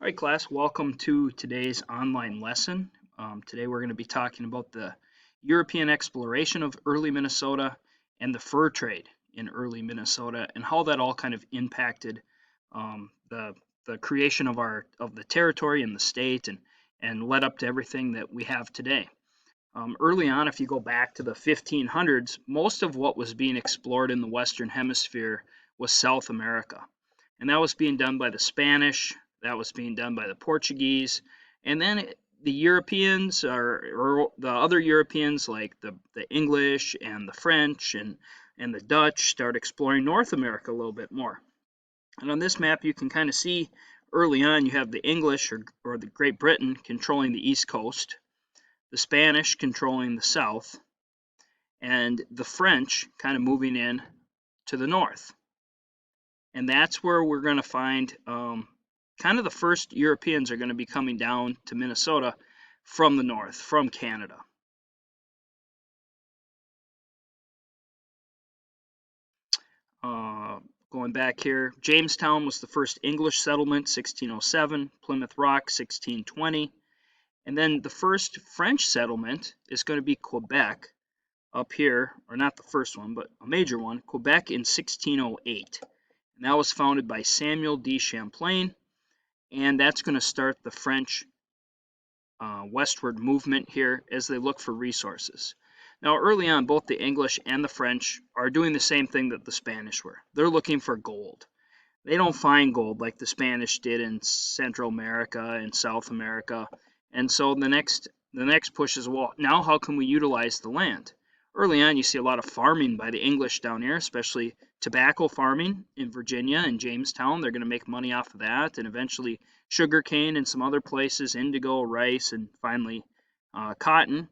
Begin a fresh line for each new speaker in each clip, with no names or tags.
All right, class, welcome to today's online lesson. Today we're going to be talking about the European exploration of early Minnesota and the fur trade in early Minnesota and how that all kind of impacted um, the the creation of the territory and the state and led up to everything that we have today. Early on, if you go back to the 1500s, most of what was being explored in the Western Hemisphere was South America. And that was being done by the Spanish, that was being done by the Portuguese, and then the Europeans or the other Europeans like the English and the French and the Dutch start exploring North America a little bit more. And on this map, you can kind of see early on you have the English or the Great Britain controlling the East Coast, the Spanish controlling the south, and the French kind of moving in to the north. And that's where we're going to find kind of the first Europeans are going to be coming down to Minnesota from the north, from Canada. Uh, Going back here, Jamestown was the first English settlement, 1607, Plymouth Rock, 1620. And then the first French settlement is going to be Quebec, up here, or not the first one, but a major one, Quebec in 1608. And that was founded by Samuel de Champlain, and that's going to start the French westward movement here as they look for resources. Now, early on, both the English and the French are doing the same thing that the Spanish were. They're looking for gold. They don't find gold like the Spanish did in Central America and South America. And so the next push is, well, now how can we utilize the land? Early on, you see a lot of farming by the English down here, especially tobacco farming in Virginia and Jamestown. They're going to make money off of that, and eventually sugarcane in some other places, indigo, rice, and finally cotton.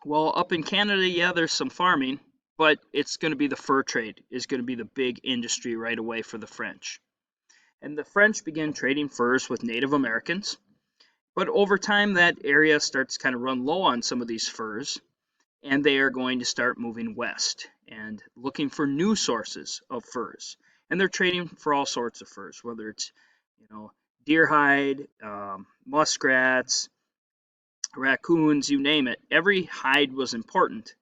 Well, up in Canada, yeah, there's some farming, but it's going to be the fur trade is going to be the big industry right away for the French. And the French begin trading furs with Native Americans, but over time that area starts to kind of run low on some of these furs, and they are going to start moving west and looking for new sources of furs. And they're trading for all sorts of furs, whether it's deer hide, muskrats, raccoons, you name it. Every hide was important,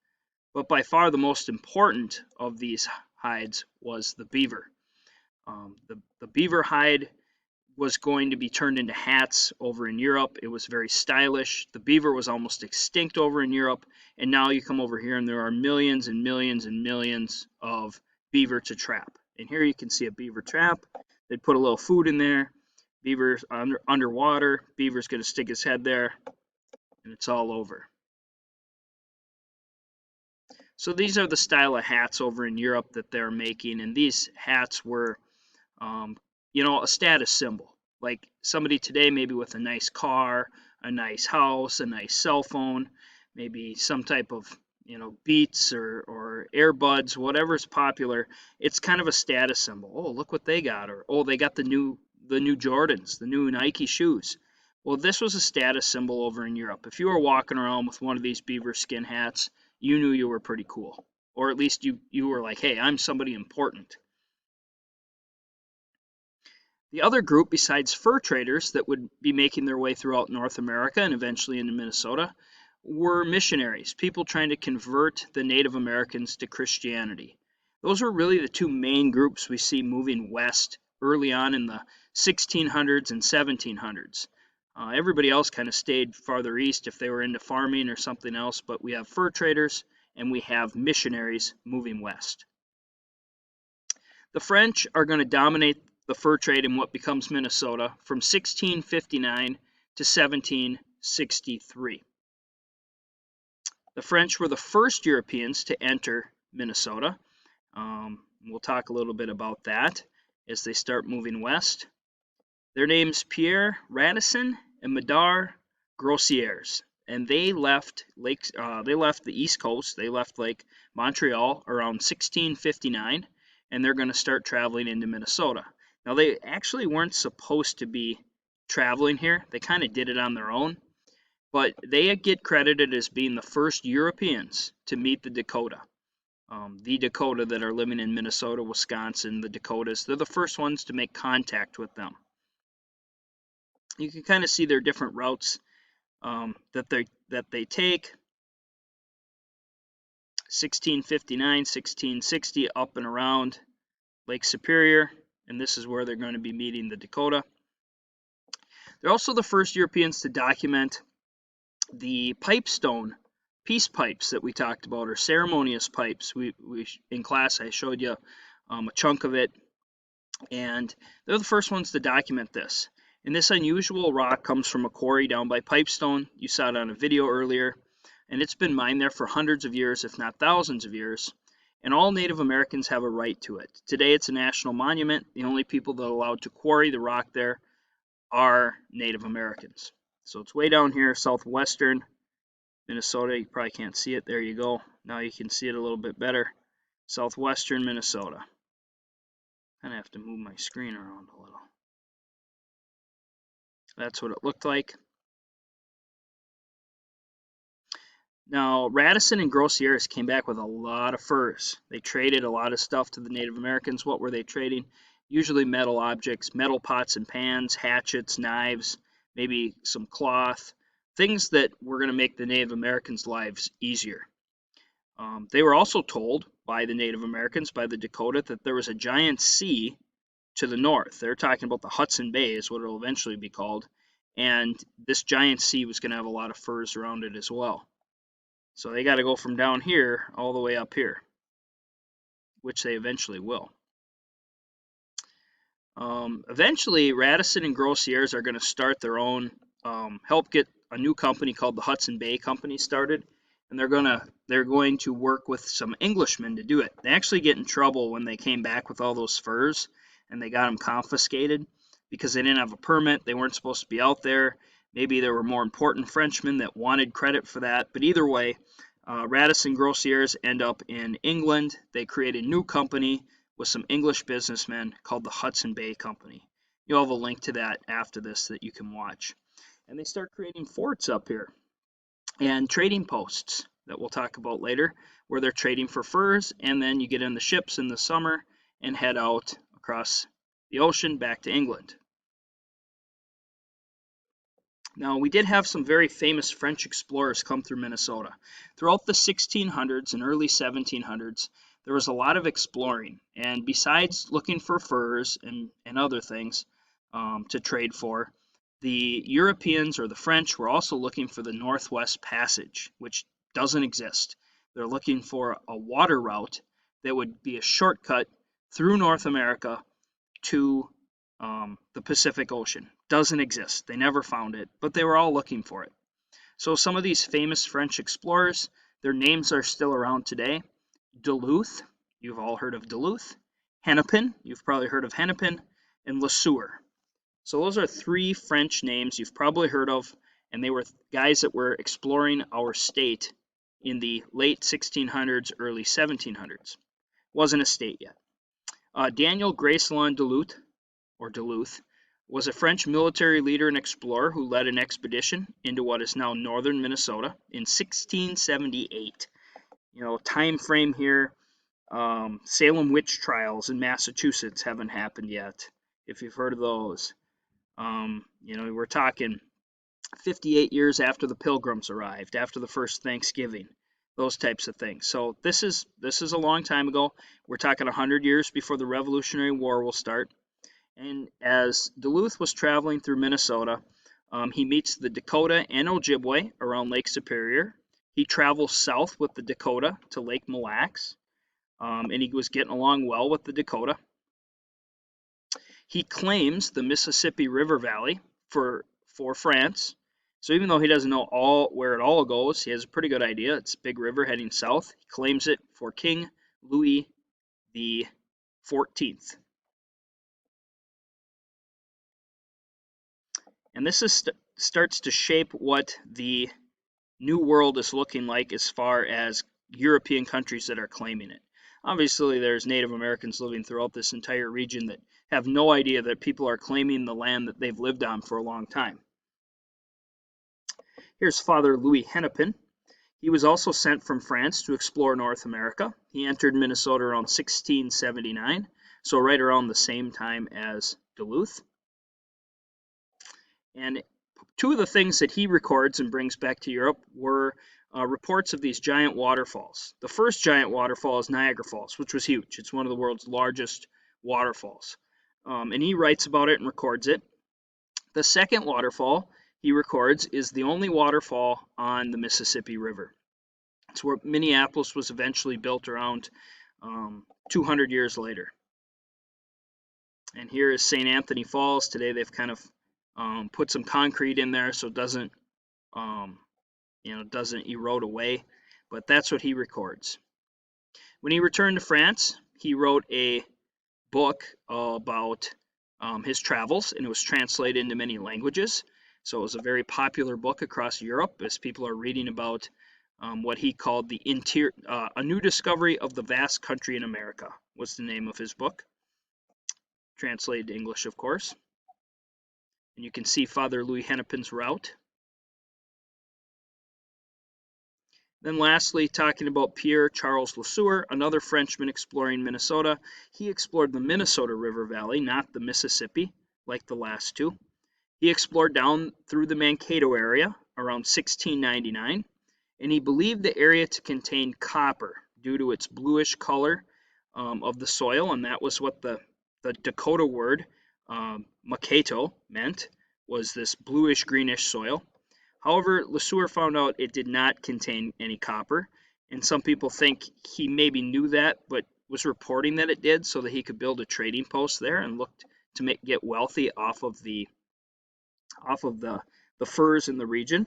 but by far the most important of these hides was the beaver. The beaver hide was going to be turned into hats over in Europe. It was very stylish. The beaver was almost extinct over in Europe, and now you come over here and there are millions and millions and millions of beaver to trap. And here you can see a beaver trap. They'd put a little food in there. Beaver's underwater. Beaver's going to stick his head there, and it's all over. So these are the style of hats over in Europe that they're making, and these hats were, um, a status symbol. Like somebody today, maybe with a nice car, a nice house, a nice cell phone, maybe some type of Beats or earbuds, whatever's popular. It's kind of a status symbol. Oh, look what they got, or oh, they got the new Jordans, the new Nike shoes. Well, this was a status symbol over in Europe. If you were walking around with one of these beaver skin hats, you knew you were pretty cool. Or at least you were like, hey, I'm somebody important. The other group, besides fur traders that would be making their way throughout North America and eventually into Minnesota, were missionaries, people trying to convert the Native Americans to Christianity. Those were really the two main groups we see moving west early on in the 1600s and 1700s. Everybody else kind of stayed farther east if they were into farming or something else, but we have fur traders and we have missionaries moving west. The French are going to dominate the fur trade in what becomes Minnesota from 1659 to 1763. The French were the first Europeans to enter Minnesota. We'll talk a little bit about that as they start moving west. Their names Pierre Radisson and Madar Grossiers, and they left the East Coast. They left Lake Montreal around 1659, and they're going to start traveling into Minnesota. Now they actually weren't supposed to be traveling here. They kind of did it on their own, but they get credited as being the first Europeans to meet the Dakota. The Dakota that are living in Minnesota, Wisconsin, the Dakotas, they're the first ones to make contact with them. You can kind of see their different routes that they take. 1659, 1660, up and around Lake Superior, and this is where they're going to be meeting the Dakota. They're also the first Europeans to document the pipestone peace pipes that we talked about, or ceremonious pipes. We in class I showed you a chunk of it, and they're the first ones to document this. And this unusual rock comes from a quarry down by Pipestone. You saw it on a video earlier, and it's been mined there for hundreds of years, if not thousands of years. And all Native Americans have a right to it. Today it's a national monument. The only people that are allowed to quarry the rock there are Native Americans. So it's way down here, southwestern Minnesota. You probably can't see it. There you go. Now you can see it a little bit better. Southwestern Minnesota. I have to move my screen around a little. That's what it looked like. Now, Radisson and Groseilliers came back with a lot of furs. They traded a lot of stuff to the Native Americans. What were they trading? Usually metal objects, metal pots and pans, hatchets, knives, maybe some cloth, things that were going to make the Native Americans' lives easier. They were also told by the Native Americans, by the Dakota, that there was a giant sea to the north. They're talking about the Hudson Bay is what it'll eventually be called. And this giant sea was going to have a lot of furs around it as well. So they got to go from down here all the way up here, which they eventually will. Eventually, Radisson and Groseilliers are going to start their own, help get a new company called the Hudson Bay Company started, and they're going to work with some Englishmen to do it. They actually get in trouble when they came back with all those furs, and they got them confiscated because they didn't have a permit. They weren't supposed to be out there. Maybe there were more important Frenchmen that wanted credit for that. But either way, Radisson Groseilliers end up in England. They create a new company with some English businessmen called the Hudson Bay Company. You'll have a link to that after this that you can watch. And they start creating forts up here and trading posts that we'll talk about later, where they're trading for furs, and then you get in the ships in the summer and head out across the ocean back to England. Now, we did have some very famous French explorers come through Minnesota. Throughout the 1600s and early 1700s, there was a lot of exploring. And besides looking for furs and other things to trade for, the Europeans or the French were also looking for the Northwest Passage, which doesn't exist. They're looking for a water route that would be a shortcut through North America to the Pacific Ocean. Doesn't exist. They never found it, but they were all looking for it. So some of these famous French explorers, their names are still around today. Duluth, you've all heard of Duluth. Hennepin, you've probably heard of Hennepin, and Le Sueur. So those are three French names you've probably heard of, and they were guys that were exploring our state in the late 1600s, early 1700s. Wasn't a state yet. Daniel Greysolon Duluth, was a French military leader and explorer who led an expedition into what is now northern Minnesota in 1678. You know, time frame here, Salem witch trials in Massachusetts haven't happened yet, if you've heard of those. You know, we're talking 58 years after the Pilgrims arrived, after the first Thanksgiving, those types of things. So this is a long time ago. We're talking 100 years before the Revolutionary War will start. And as Duluth was traveling through Minnesota, he meets the Dakota and Ojibwe around Lake Superior. He travels south with the Dakota to Lake Mille Lacs, and he was getting along well with the Dakota. He claims the Mississippi River Valley for France. So even though he doesn't know where it all goes, he has a pretty good idea. It's a big river heading south. He claims it for King Louis the 14th. And this starts to shape what the New World is looking like as far as European countries that are claiming it. Obviously, there's Native Americans living throughout this entire region that have no idea that people are claiming the land that they've lived on for a long time. Here's Father Louis Hennepin. He was also sent from France to explore North America. He entered Minnesota around 1679, so right around the same time as Duluth. And two of the things that he records and brings back to Europe were reports of these giant waterfalls. The first giant waterfall is Niagara Falls, which was huge. It's one of the world's largest waterfalls. And he writes about it and records it. The second waterfall he records is the only waterfall on the Mississippi River. It's where Minneapolis was eventually built around 200 years later. And here is St. Anthony Falls. Today they've kind of put some concrete in there so it doesn't doesn't erode away, but that's what he records. When he returned to France, he wrote a book about his travels, and it was translated into many languages. So it was a very popular book across Europe as people are reading about what he called the A New Discovery of the Vast Country in America was the name of his book, translated to English, of course. And you can see Father Louis Hennepin's route. Then lastly, talking about Pierre-Charles Le Sueur, another Frenchman exploring Minnesota. He explored the Minnesota River Valley, not the Mississippi, like the last two. He explored down through the Mankato area around 1699, and he believed the area to contain copper due to its bluish color of the soil, and that was what the Dakota word Mankato meant, was this bluish-greenish soil. However, Le Sueur found out it did not contain any copper, and some people think he maybe knew that, but was reporting that it did so that he could build a trading post there and looked to get wealthy off of the furs in the region.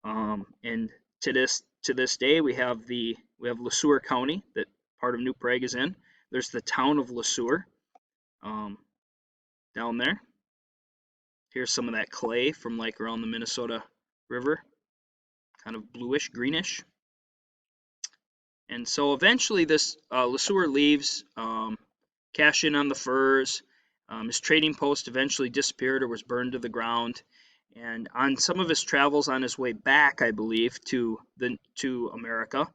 And to this day, we have Le Sueur County that part of New Prague is in. There's the town of Le Sueur down there. Here's some of that clay from like around the Minnesota River, kind of bluish, greenish. And so eventually this Le Sueur leaves, cash in on the furs. His trading post eventually disappeared or was burned to the ground. And on some of his travels on his way back, I believe, to America,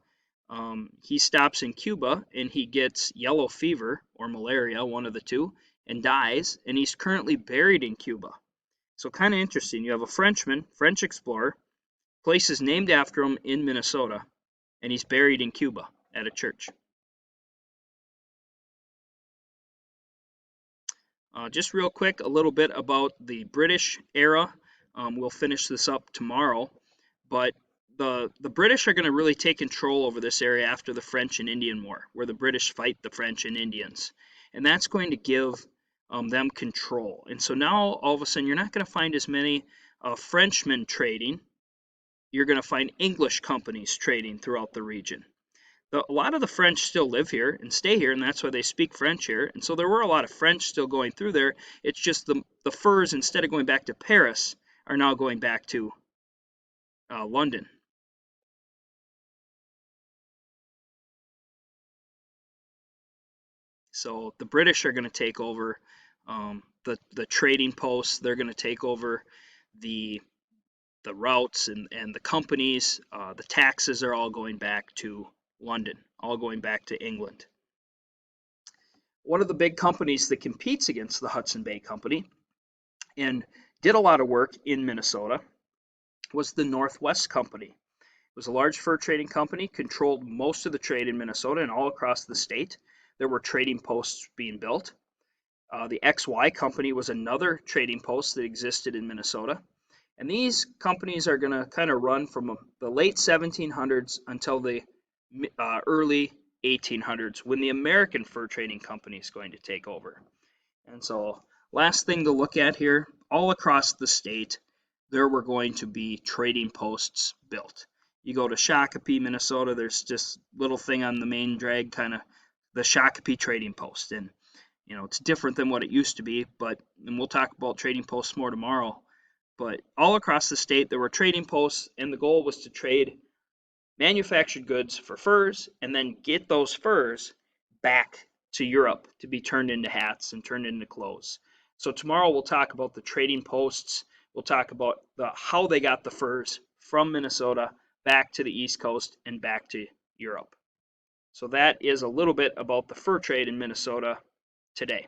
he stops in Cuba and he gets yellow fever or malaria, one of the two, and dies. And he's currently buried in Cuba. So kind of interesting. You have a Frenchman, French explorer, place is named after him in Minnesota, and he's buried in Cuba at a church. Just real quick, a little bit about the British era. We'll finish this up tomorrow, but the British are going to really take control over this area after the French and Indian War, where the British fight the French and Indians, and that's going to give them control. And so now all of a sudden you're not going to find as many Frenchmen trading. You're going to find English companies trading throughout the region. A lot of the French still live here and stay here, and that's why they speak French here. And so there were a lot of French still going through there. It's just the furs, instead of going back to Paris, are now going back to London. So the British are going to take over the trading posts. They're going to take over the routes and the companies. The taxes are all going back to London, all going back to England. One of the big companies that competes against the Hudson Bay Company and did a lot of work in Minnesota was the Northwest Company. It was a large fur trading company, controlled most of the trade in Minnesota and all across the state. There were trading posts being built. The XY Company was another trading post that existed in Minnesota. And these companies are going to kind of run from the late 1700s until the early 1800s, when the American Fur Trading Company is going to take over. And so last thing to look at here, all across the state, there were going to be trading posts built. You go to Shakopee, Minnesota, there's just little thing on the main drag, kind of the Shakopee trading post. And, you know, it's different than what it used to be, and we'll talk about trading posts more tomorrow. But all across the state, there were trading posts, and the goal was to trade manufactured goods for furs and then get those furs back to Europe to be turned into hats and turned into clothes. So tomorrow we'll talk about the trading posts. We'll talk about how they got the furs from Minnesota back to the East Coast and back to Europe. So that is a little bit about the fur trade in Minnesota today.